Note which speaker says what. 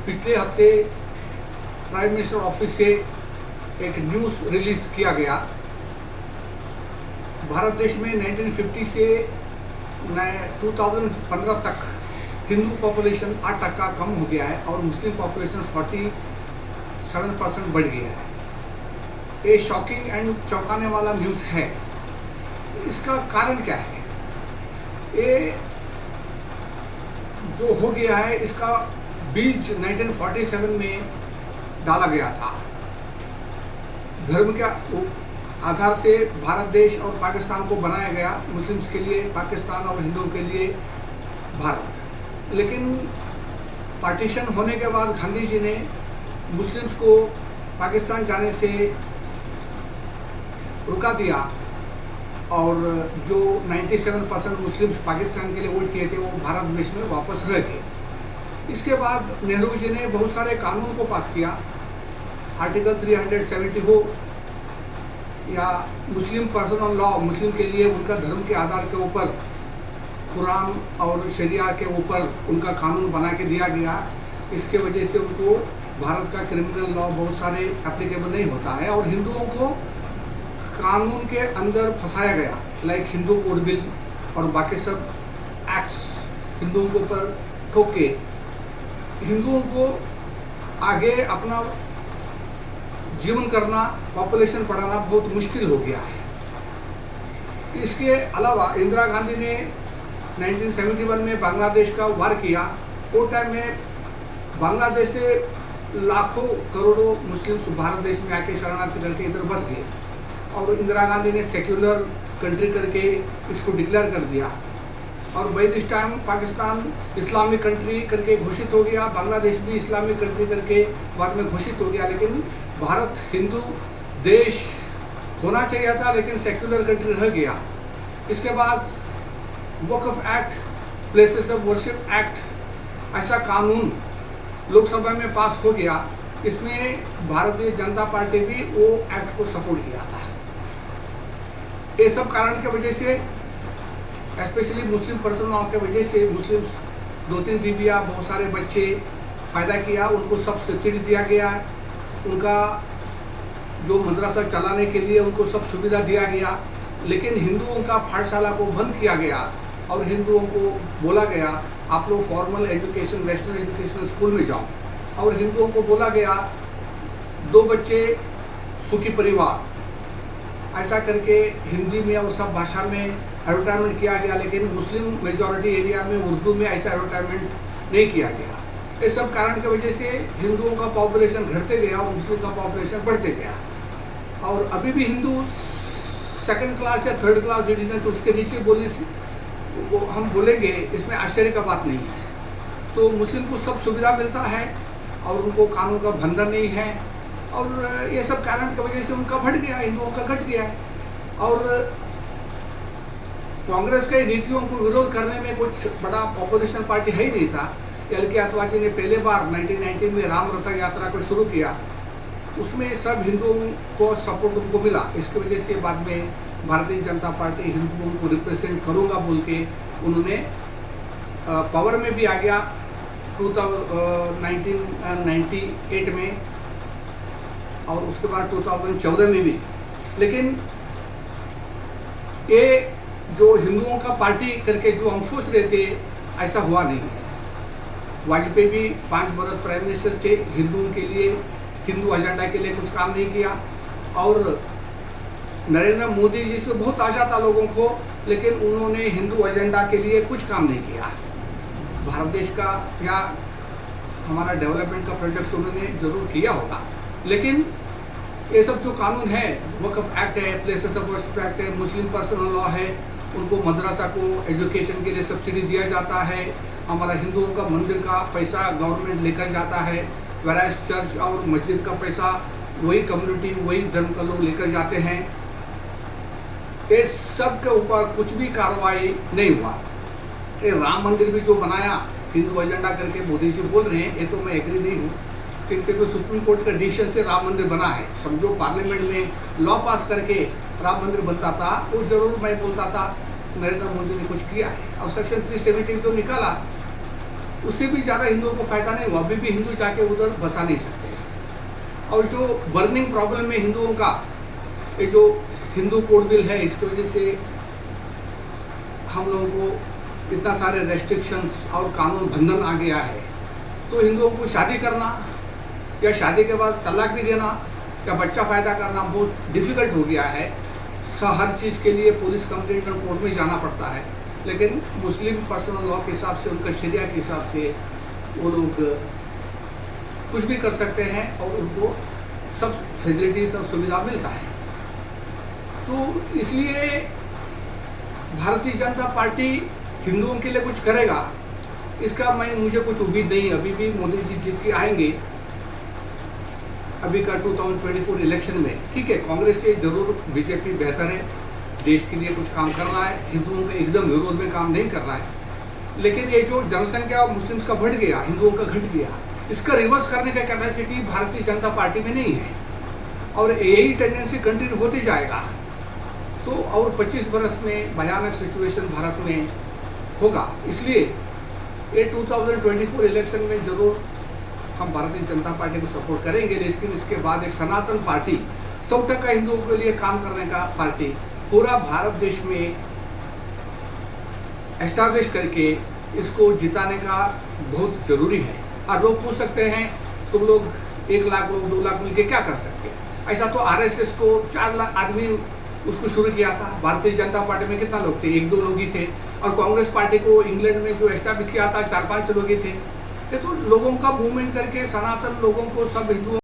Speaker 1: पिछले हफ्ते prime minister office से एक न्यूज़ रिलीज़ किया गया। भारत देश में 1950 से 2015 तक हिंदू पॉपुलेशन 8% कम हो गया है और मुस्लिम पॉपुलेशन 47% बढ़ गया है। ये शॉकिंग एंड चौंकाने वाला न्यूज़ है। इसका कारण क्या है? ये जो हो गया है इसका बीज 1947 में डाला गया था। धर्म के आधार से भारत देश और पाकिस्तान को बनाया गया, मुस्लिम्स के लिए पाकिस्तान और हिंदुओं के लिए भारत। लेकिन पार्टीशन होने के बाद गांधी जी ने मुस्लिम्स को पाकिस्तान जाने से रुका दिया और जो 97% मुस्लिम्स पाकिस्तान के लिए वोट किए थे वो भारत देश में वापस रह गए। इसके बाद नेहरू जी ने बहुत सारे कानून को पास किया। आर्टिकल 370 हो या मुस्लिम पर्सनल लॉ, मुस्लिम के लिए उनका धर्म के आधार के ऊपर कुरान और शरिया के ऊपर उनका कानून बना के दिया गया। इसके वजह से उनको भारत का क्रिमिनल लॉ बहुत सारे एप्लीकेबल नहीं होता है और हिंदुओं को कानून के अंदर फंसाया गया, लाइक हिंदू कोड बिल और बाकी सब एक्ट्स हिंदुओं के ऊपर ठोक के हिंदुओं को आगे अपना जीवन करना, पॉपुलेशन बढ़ाना बहुत मुश्किल हो गया है। इसके अलावा इंदिरा गांधी ने 1971 में बांग्लादेश का वार किया। वो टाइम में बांग्लादेश से लाखों करोड़ों मुस्लिम्स भारत देश में आके शरणार्थी करके इधर बस गए और इंदिरा गांधी ने सेक्युलर कंट्री करके इसको डिक्लेयर कर दिया और by this time Pakistan Islamic country करके घोषित हो गया, बांग्लादेश भी इस्लामिक कंट्री करके बाद में घोषित हो गया। लेकिन भारत हिंदू देश होना चाहिए था लेकिन सेक्युलर कंट्री रह गया। इसके बाद Waqf act, places of worship act, ऐसा कानून लोकसभा में पास हो गया। इसमें भारतीय जनता पार्टी भी वो एक्ट को सपोर्ट किया था। ये सब कारण की वजह से, स्पेशली मुस्लिम पर्सनों की वजह से, मुस्लिम्स 2-3 बीबियाँ, बहुत सारे बच्चे फ़ायदा किया। उनको सब सब्सिडी दिया गया, उनका जो मदरसा चलाने के लिए उनको सब सुविधा दिया गया। लेकिन हिंदुओं का पाठशाला को बंद किया गया और हिंदुओं को बोला गया आप लोग formal education, western education school में जाओ। और हिंदुओं को बोला गया 2 बच्चे सुखी परिवार, ऐसा करके हिंदी में और सब भाषा में एडवर्टाइजमेंट किया गया। लेकिन मुस्लिम मेजॉरिटी एरिया में उर्दू में ऐसा एडवर्टाइजमेंट नहीं किया गया। इस सब कारण की वजह से हिंदुओं का पॉपुलेशन घटते गया और मुस्लिम का पॉपुलेशन बढ़ते गया। और अभी भी हिंदू 2nd क्लास या 3rd क्लास सिटीजन उसके नीचे बोलने से वो हम बोलेंगे, इसमें आश्चर्य का बात नहीं है। तो मुस्लिम को सब सुविधा मिलता है और उनको कानून का बंधन नहीं है और ये सब कारण की वजह से उनका बढ़ गया, हिंदुओं का घट गया है। और कांग्रेस के नीतियों को विरोध करने में कुछ बड़ा ऑपोजिशन पार्टी है ही नहीं था। एल.के. अडवाणी ने पहले बार 1919 में राम रथ यात्रा को शुरू किया, उसमें सब हिंदुओं को सपोर्ट उनको मिला। इसकी वजह से बाद में भारतीय जनता पार्टी हिंदुओं को रिप्रेजेंट करूँगा बोल के उन्होंने पावर में भी आ गया 1998 में और उसके बाद 2014 में भी। लेकिन ये जो हिंदुओं का पार्टी करके जो हम सोच रहे थे, ऐसा हुआ नहीं है। वाजपेयी भी 5 बरस प्राइम मिनिस्टर थे, हिंदुओं के लिए, हिंदू एजेंडा के लिए कुछ काम नहीं किया। और नरेंद्र मोदी जी से बहुत आशा था लोगों को, लेकिन उन्होंने हिंदू एजेंडा के लिए कुछ काम नहीं किया। भारत देश का या हमारा डेवलपमेंट का प्रोजेक्ट उन्होंने जरूर किया होगा, लेकिन ये सब जो कानून है, वक्फ एक्ट है, प्लेसेस ऑफ वर्शिप एक्ट है, मुस्लिम पर्सनल लॉ है, उनको मदरसा को एजुकेशन के लिए सब्सिडी दिया जाता है। हमारा हिंदुओं का मंदिर का पैसा गवर्नमेंट लेकर जाता है, वैराज चर्च और मस्जिद का पैसा वही कम्युनिटी, वही धर्म का लोग लेकर जाते हैं। इस सब के ऊपर कुछ भी कार्रवाई नहीं हुआ। ये राम मंदिर भी जो बनाया हिंदू एजेंडा करके मोदी जी बोल रहे हैं, ये तो मैं एग्री नहीं हूँ, क्योंकि तो सुप्रीम कोर्ट का डिसीजन से राम मंदिर बना है। समझो पार्लियामेंट में लॉ पास करके राम मंदिर बनता था, वो जरूर मैं बोलता था नरेंद्र मोदी ने कुछ किया है। और सेक्शन 370 जो निकाला उससे भी ज़्यादा हिंदुओं को फायदा नहीं हुआ। अभी भी हिंदू जाके उधर बसा नहीं सकते। और जो बर्निंग प्रॉब्लम में हिंदुओं का, ये जो हिंदू कोड बिल है, इसकी वजह से हम लोगों को इतना सारे रेस्ट्रिक्शंस और कानून बंधन आ गया है। तो हिंदुओं को शादी करना या शादी के बाद तलाक भी देना या बच्चा पैदा करना बहुत डिफ़िकल्ट हो गया है। हर चीज़ के लिए पुलिस कंप्लेंट और कोर्ट में जाना पड़ता है। लेकिन मुस्लिम पर्सनल लॉ के हिसाब से, उनका शरिया के हिसाब से वो लोग कुछ भी कर सकते हैं और उनको सब फैसिलिटीज़ और सुविधा मिलता है। तो इसलिए भारतीय जनता पार्टी हिंदुओं के लिए कुछ करेगा, इसका मुझे कुछ उम्मीद नहीं। अभी भी मोदी जी जीत के आएंगे अभी का 2024 इलेक्शन में। ठीक है, कांग्रेस से जरूर बीजेपी बेहतर है, देश के लिए कुछ काम कर रहा है, हिंदुओं के एकदम विरोध में काम नहीं कर रहा है। लेकिन ये जो जनसंख्या मुस्लिम्स का बढ़ गया, हिंदुओं का घट गया, इसका रिवर्स करने का कैपेसिटी भारतीय जनता पार्टी में नहीं है और यही टेंडेंसी कंटिन्यू होती जाएगा। तो और 25 बरस में भयानक सिचुएशन भारत में होगा। इसलिए ये 2024 इलेक्शन में जरूर हम भारतीय जनता पार्टी को सपोर्ट करेंगे। लेकिन इसके बाद एक सनातन पार्टी, 100% हिंदुओं के लिए काम करने का पार्टी पूरा भारत देश में एस्टैब्लिश करके इसको जिताने का बहुत ज़रूरी है। और लोग पूछ सकते हैं तुम लोग 1 लाख लोग 2 लाख मिलकर क्या कर सकते हैं? ऐसा तो आरएसएस को 4 लाख आदमी उसको शुरू किया था। भारतीय जनता पार्टी में कितना लोग थे? 1-2 लोग ही थे। और कांग्रेस पार्टी को इंग्लैंड में जो एस्टैब्लिश किया था 4-5 लोग ही थे। ये तो लोगों का मूवमेंट करके सनातन लोगों को, सब हिंदुओं